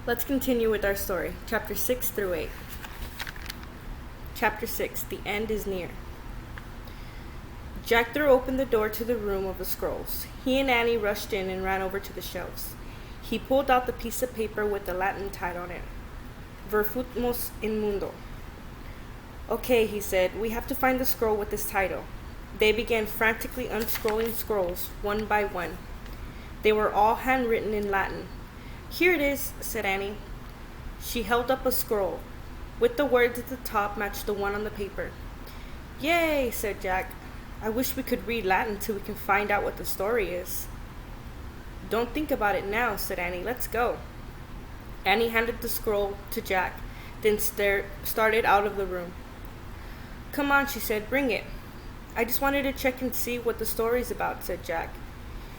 Let's continue with our story. Chapter 6 through 8. Chapter 6. The end is near. Jack threw open the door to the room of the scrolls. He and Annie rushed in and ran over to the shelves. He pulled out the piece of paper with the Latin title on it. Verfumus in mundo. Okay, he said, we have to find the scroll with this title. They began frantically unscrolling scrolls, one by one. They were all handwritten in Latin. Here it is, said Annie. She held up a scroll, with the words at the top matched the one on the paper. Yay, said Jack. I wish we could read Latin till we can find out what the story is. Don't think about it now, said Annie. Let's go. Annie handed the scroll to Jack, then started out of the room. Come on, she said, bring it. I just wanted to check and see what the story's about, said Jack.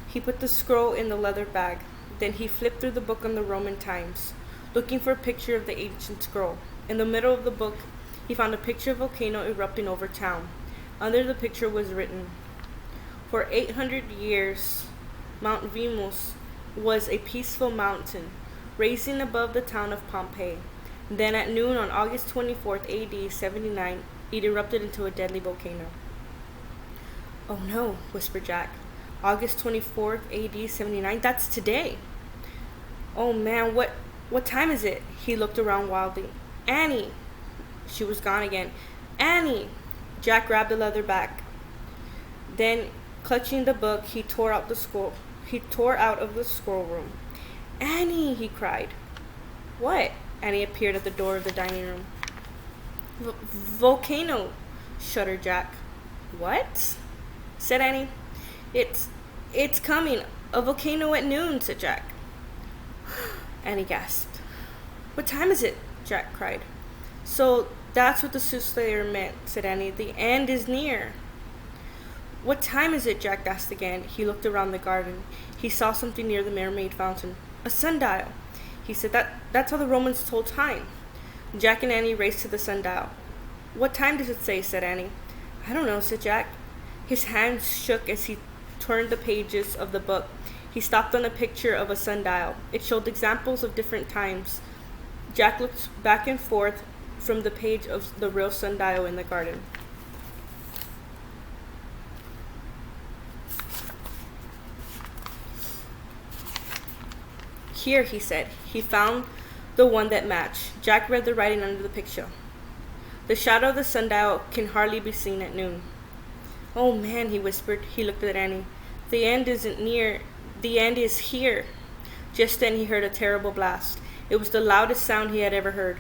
He put the scroll in the leather bag. Then he flipped through the book on the Roman times, looking for a picture of the ancient scroll. In the middle of the book, he found a picture of a volcano erupting over town. Under the picture was written, For 800 years, Mount Venus was a peaceful mountain, rising above the town of Pompeii. Then at noon on August 24th, AD 79, it erupted into a deadly volcano. Oh no, whispered Jack. August 24th, AD 79? That's today. Oh man, what time is it? He looked around wildly. Annie! She was gone again. Annie! Jack grabbed the leather bag. Then, clutching the book, he tore out of the scroll room. Annie! He cried. What? Annie appeared at the door of the dining room. Volcano! Shuddered Jack. What? Said Annie. It's coming. A volcano at noon, said Jack. Annie gasped. What time is it? Jack cried. So that's what the soothsayer meant, said Annie. The end is near. What time is it? Jack asked again. He looked around the garden. He saw something near the mermaid fountain. A sundial. He said, that's how the Romans told time. Jack and Annie raced to the sundial. What time does it say? Said Annie. I don't know, said Jack. His hands shook as he turned the pages of the book. He stopped on a picture of a sundial. It showed examples of different times. Jack looked back and forth from the page of the real sundial in the garden. Here, he said. He found the one that matched. Jack read the writing under the picture. The shadow of the sundial can hardly be seen at noon. Oh man, he whispered. He looked at Annie. The end isn't near. The end is here. Just then he heard a terrible blast. It was the loudest sound he had ever heard.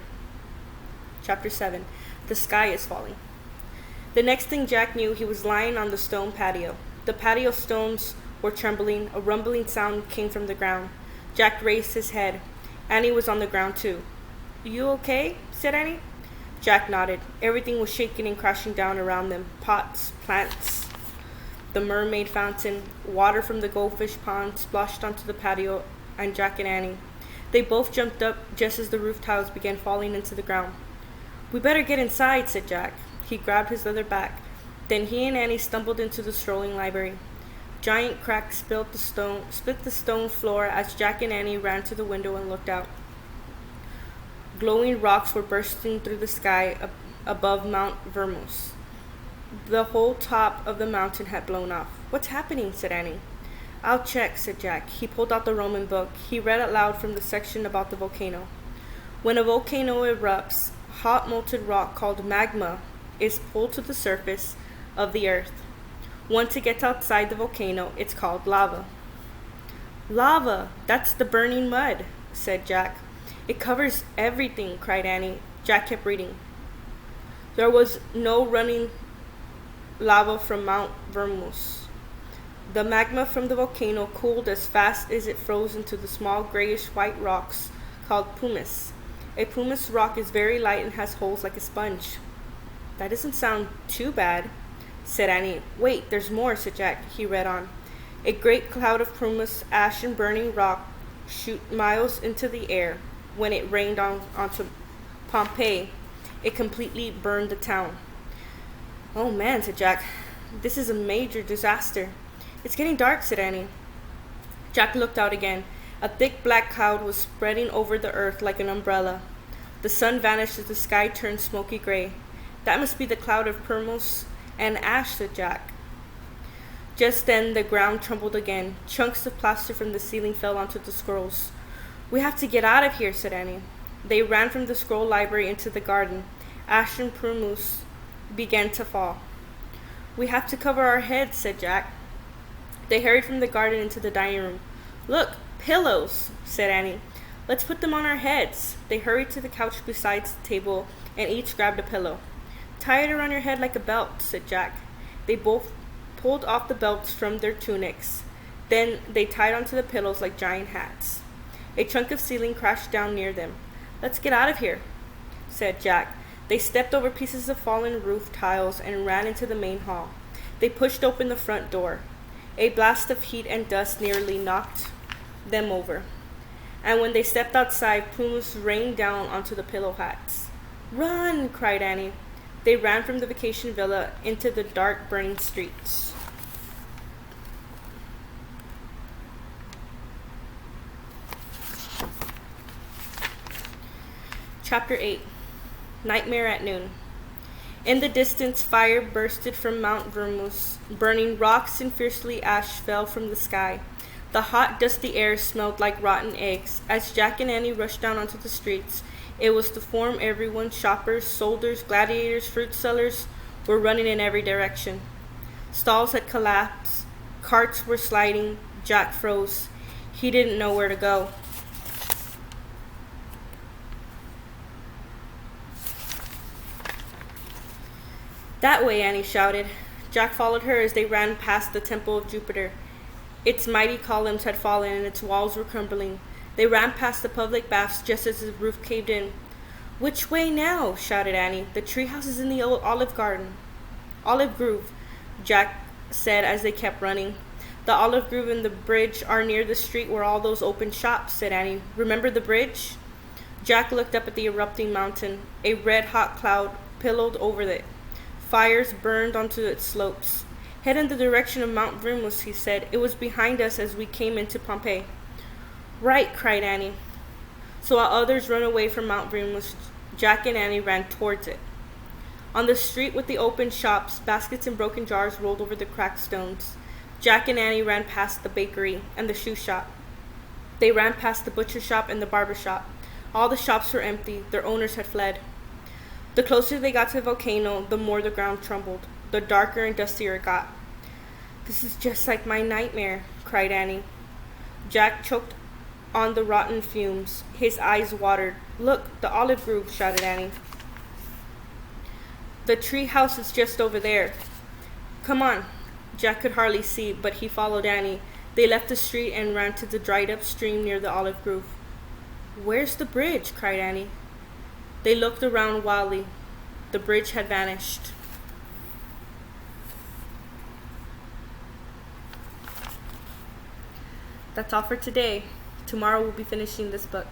Chapter 7. The sky is falling. The next thing Jack knew, he was lying on the stone patio. The patio stones were trembling. A rumbling sound came from the ground. Jack raised his head. Annie was on the ground too. You okay? Said Annie. Jack nodded. Everything was shaking and crashing down around them. Pots, plants, the mermaid fountain, water from the goldfish pond splashed onto the patio and Jack and Annie. They both jumped up just as the roof tiles began falling into the ground. We better get inside, said Jack. He grabbed his leather bag. Then he and Annie stumbled into the strolling library. Giant cracks split the stone floor as Jack and Annie ran to the window and looked out. Glowing rocks were bursting through the sky above Mount Venus. The whole top of the mountain had blown off. What's happening? Said Annie. I'll check, said Jack. He pulled out the Roman book. He read aloud from the section about the volcano. When a volcano erupts, hot molten rock called magma is pulled to the surface of the earth. Once it gets outside the volcano, it's called lava. Lava! That's the burning mud, said Jack. It covers everything, cried Annie. Jack kept reading. There was no running lava from Mount Venus. The magma from the volcano cooled as fast as it froze into the small grayish-white rocks called pumice. A pumice rock is very light and has holes like a sponge. That doesn't sound too bad, said Annie. Wait, there's more, said Jack. He read on. A great cloud of pumice, ash, and burning rock shoot miles into the air. When it rained onto Pompeii, it completely burned the town. Oh man, said Jack. This is a major disaster. It's getting dark, said Annie. Jack looked out again. A thick black cloud was spreading over the earth like an umbrella. The sun vanished as the sky turned smoky gray. That must be the cloud of pumice and ash, said Jack. Just then the ground trembled again. Chunks of plaster from the ceiling fell onto the scrolls. We have to get out of here, said Annie. They ran from the scroll library into the garden. Ash and pumice began to fall. We have to cover our heads, said Jack. They hurried from the garden into the dining room. Look, pillows, said Annie. Let's put them on our heads. They hurried to the couch beside the table and each grabbed a pillow. Tie it around your head like a belt, said Jack. They both pulled off the belts from their tunics. Then they tied onto the pillows like giant hats. A chunk of ceiling crashed down near them. Let's get out of here, said Jack. They stepped over pieces of fallen roof tiles and ran into the main hall. They pushed open the front door. A blast of heat and dust nearly knocked them over. And when they stepped outside, plumes rained down onto the pillow hats. Run, cried Annie. They ran from the vacation villa into the dark, burning streets. Chapter 8. Nightmare at Noon. In the distance, fire bursted from Mount Vermus. Burning rocks and fiercely ash fell from the sky. The hot, dusty air smelled like rotten eggs. As Jack and Annie rushed down onto the streets, it was to form everyone. Shoppers, soldiers, gladiators, fruit sellers were running in every direction. Stalls had collapsed. Carts were sliding. Jack froze. He didn't know where to go. That way, Annie shouted. Jack followed her as they ran past the Temple of Jupiter. Its mighty columns had fallen and its walls were crumbling. They ran past the public baths just as the roof caved in. Which way now? Shouted Annie. The treehouse is in the old olive grove, Jack said as they kept running. The olive grove and the bridge are near the street where all those open shops, said Annie. Remember the bridge? Jack looked up at the erupting mountain. A red-hot cloud pillowed over it. Fires burned onto its slopes. Head in the direction of Mount Vermus, he said. It was behind us as we came into Pompeii. Right, cried Annie. So while others ran away from Mount Vermus, Jack and Annie ran towards it. On the street with the open shops, baskets and broken jars rolled over the cracked stones. Jack and Annie ran past the bakery and the shoe shop. They ran past the butcher shop and the barber shop. All the shops were empty. Their owners had fled. The closer they got to the volcano, the more the ground trembled. The darker and dustier it got. This is just like my nightmare, cried Annie. Jack choked on the rotten fumes. His eyes watered. Look, the olive grove, shouted Annie. The tree house is just over there. Come on. Jack could hardly see, but he followed Annie. They left the street and ran to the dried-up stream near the olive grove. Where's the bridge? Cried Annie. They looked around wildly. The bridge had vanished. That's all for today. Tomorrow we'll be finishing this book.